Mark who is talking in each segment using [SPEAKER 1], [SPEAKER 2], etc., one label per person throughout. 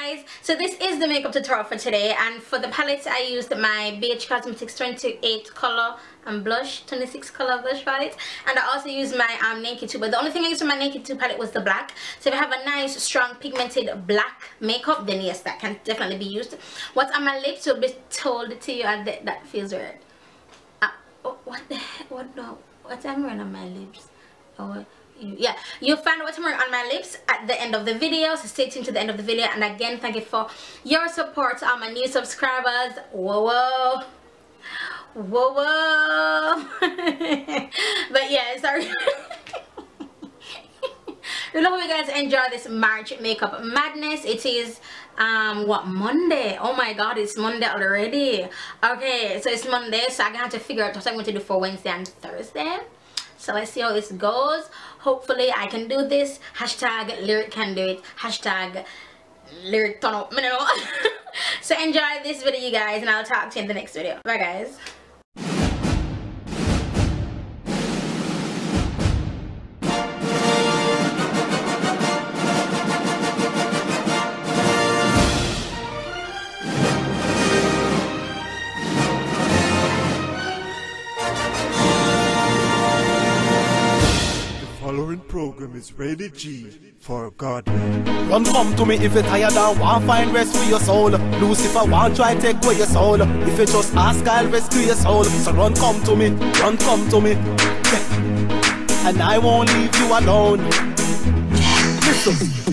[SPEAKER 1] guys, so this is the makeup tutorial for today, and for the palette I used my BH Cosmetics 28 color and blush, 26 color blush palette, and I also used my Naked 2, but the only thing I used for my Naked 2 palette was the black. So if you have a nice strong pigmented black makeup, then yes, that can definitely be used. What's on my lips will be told to you, and that feels weird. What the heck? What am I wearing on my lips? Oh, yeah, you'll find what I'm wearing on my lips at the end of the video, so stay tuned to the end of the video. And again, thank you for your support on my new subscribers. Whoa but yeah, sorry. I hope you guys enjoy this March makeup madness. It is what, Monday? Oh my god, it's Monday already. Okay, so it's Monday, so I'm gonna have to figure out what I'm going to do for Wednesday and Thursday. So let's see how this goes. Hopefully I can do this. Hashtag lyric can do it. Hashtag lyric turn up. So enjoy this video, you guys, and I'll talk to you in the next video. Bye guys.
[SPEAKER 2] Following program is rated G for God.
[SPEAKER 3] Run come to me if you're tired and want find rest for your soul. Lucifer want try take away your soul. If you just ask, I'll rescue your soul. So run come to me, run come to me, and I won't leave you alone. Listen.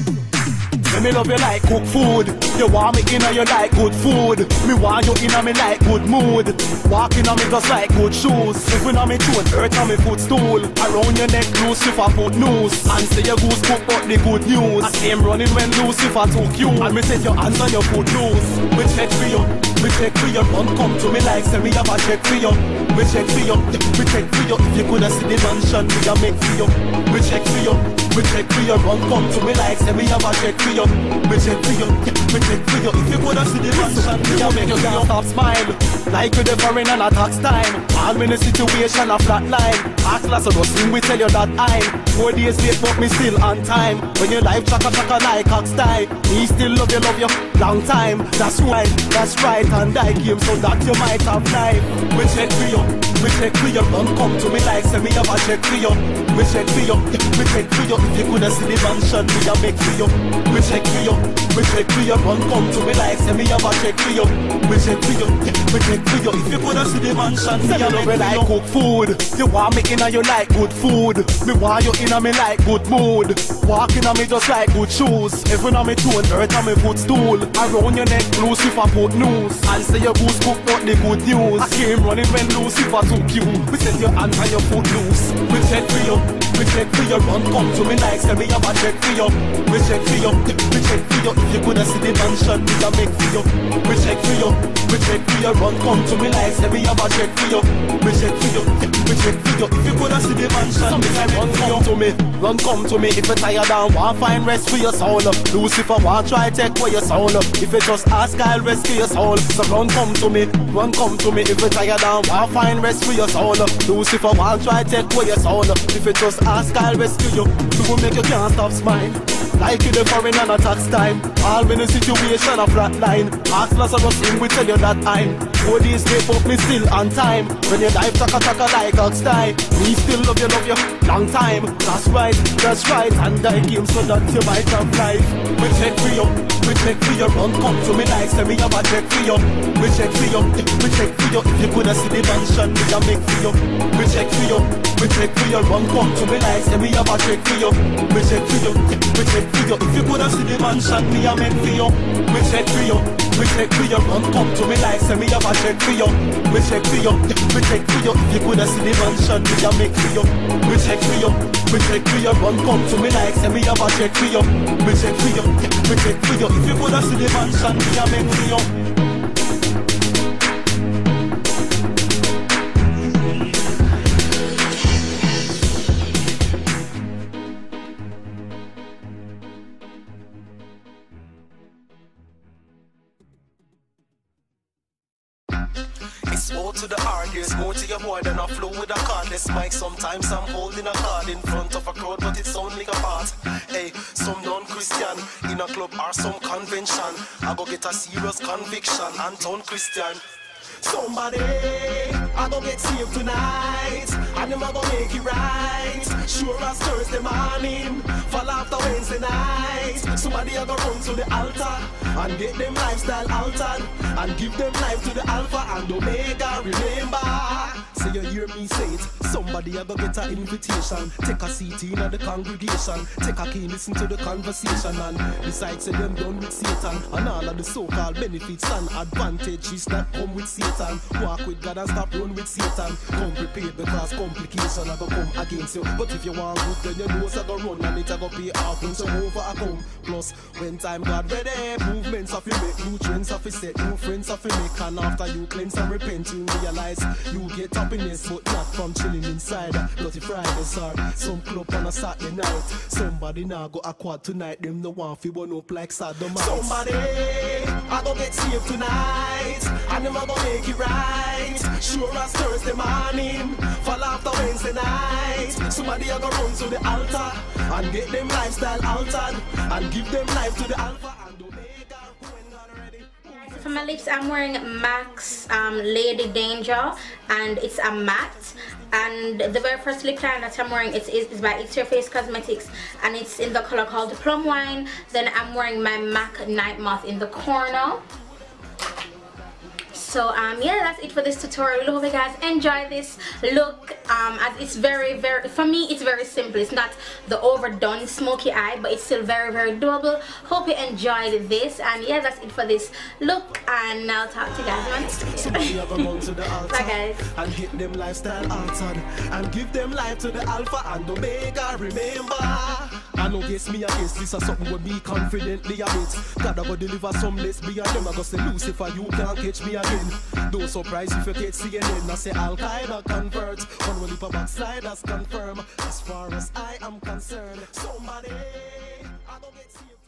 [SPEAKER 3] Me love you like cook food. You want me in and you like good food. Me want you in and me like good mood. Walking on me just like good shoes. Slipping on me tune, earth on me footstool. Around your neck, Lucifer put noose. And say your goose cook but the good news. I came running when Lucifer took you. And me set your hands on your foot loose. Me check for you, me check for you. Run come to me like say me have a check for you. Me check for you, me check for you. If you coulda see the mansion me a make for you. Me check for you, me check for you. Run come to me like say me have a check for you. Me check for you, me check for you. If you coulda see the mansion me a make you can't stop smile. Like you the foreign and a tax time. All me in a situation a flat line. Ask Lazarus, we tell you that I'm 4 days late but me still on time. When your life chaka chaka like ox style. Me still love you long time. That's right, and I came so that you might have life. Me check for you, me check for you. Run come to me like say me have a check for you. Me check for you, me check for you. If you coulda see the mansion me a make for you. Me check for you, me check for you. Run come to me like say me have a check for you. Me check for you, me check for you. If you coulda see the mansion me a make for you. Like cook food, you want me in and you like good food. Me want you in and me like good mood. Walking on me just like good shoes. Even on me tune, earth on me footstool. Around your neck, Lucifer put noose. And say your goose cook but the good news. I came running when Lucifer took you. We set your hands on your foot loose. We check for you, we check for you. Run come to me like say me have a check for you. We check for you, we check for you. If you coulda see the mansion me a make for you. We check for you, we check for you. Run come to me like say me have a check for you. We check for you, we check for you. If you coulda see the mansion me a run come to me, run come to me. If you tired and want find rest for your soul. Lucifer want try take away your soul. If you just ask, I'll rescue your soul. So run come to me, run come to me. If you tired and want find rest for your soul. Lucifer want try take away your soul. If you just ask, I'll rescue you. We will make you can't stop smile. Like you the foreign and a tax time. All in a situation a flat line. Ask Lazarus in, we tell you that I'm 4 days late but me still on time. When your life chaka chaka like ox style. Me still love you long time. That's right, and I came so that you might have life. We check for you, we check for you. Run come to me like say me have a check for you. We check for you, we check for you. If you coulda see the mansion me a make for you. We check for you, we check for you. Run come to me like say me have a check for you. We check for you, we check for you. If you coulda see the mansion me a make for you. We check for you, we check for you. Run come to me like say me have a check for you. We check for you, we check for you. If you coulda see the mansion me a make for you. We check for you, we check for you. Run come to me like say me have a check for you. We check for you, we check for you. If you coulda see the mansion me a make for you. to the R. There's more to your boy than a flow with a cardless mic. Sometimes I'm holding a card in front of a crowd, but it's only a part. Hey, some non-Christian in a club or some convention, I go get a serious conviction and turn Christian. Somebody, I go get saved tonight, and them I go make it right. Sure as Thursday morning, fall after Wednesday night. Somebody I go run to the altar and get them lifestyle altered, and give them life to the Alpha and Omega. Remember, say you hear me say it. Somebody I go get an invitation, take a seat in the congregation, take a key, listen to the conversation, and decide say them done with Satan and all of the so-called benefits and advantages that come with Satan. Walk with God and stop run with Satan. Come prepared because complication are gonna come against you. But if you want good, then you know it's gonna run and it's gonna pay off when some over a come. Plus, when time God ready, movements of you make, new trends of you set, new friends of you make. And after you cleanse and repent, you realize you get happiness, but not from chilling inside. Dirty Fridays or some club on a Saturday night. Somebody now go a quad tonight, them no one fi burn up like Sedona. Somebody, I go get saved tonight, and them I go make it right. Sure as Thursday morning, fall after Wednesday night. Somebody I go run to the altar and get them lifestyle altered, and give them life to the Alpha and Omega. When God ready.
[SPEAKER 1] So for my lips, I'm wearing MAC's Lady Danger, and it's a matte. And the very first lip liner that I'm wearing is by It's Your Face Cosmetics, and it's in the color called Plum Wine. Then I'm wearing my MAC Night Moth in the corner. So yeah, that's it for this tutorial. Really hope you guys enjoy this look, as it's very for me it's very simple. It's not the overdone smoky eye, but it's still very doable. Hope you enjoyed this, and yeah, that's it for this look, and I'll talk to you guys in my next video. Bye guys.
[SPEAKER 3] And get them lifestyle altered, and give them life to the Alpha and Omega. Remember, I know guess me, I guess this is something with me confidently a bit. God I go deliver some lesbian, them I go say Lucifer, you can't catch me again. Don't surprise if you get CNN. I say Al-Qaeda convert, one will leap a backsliders confirm. As far as I am concerned, somebody I go get saved.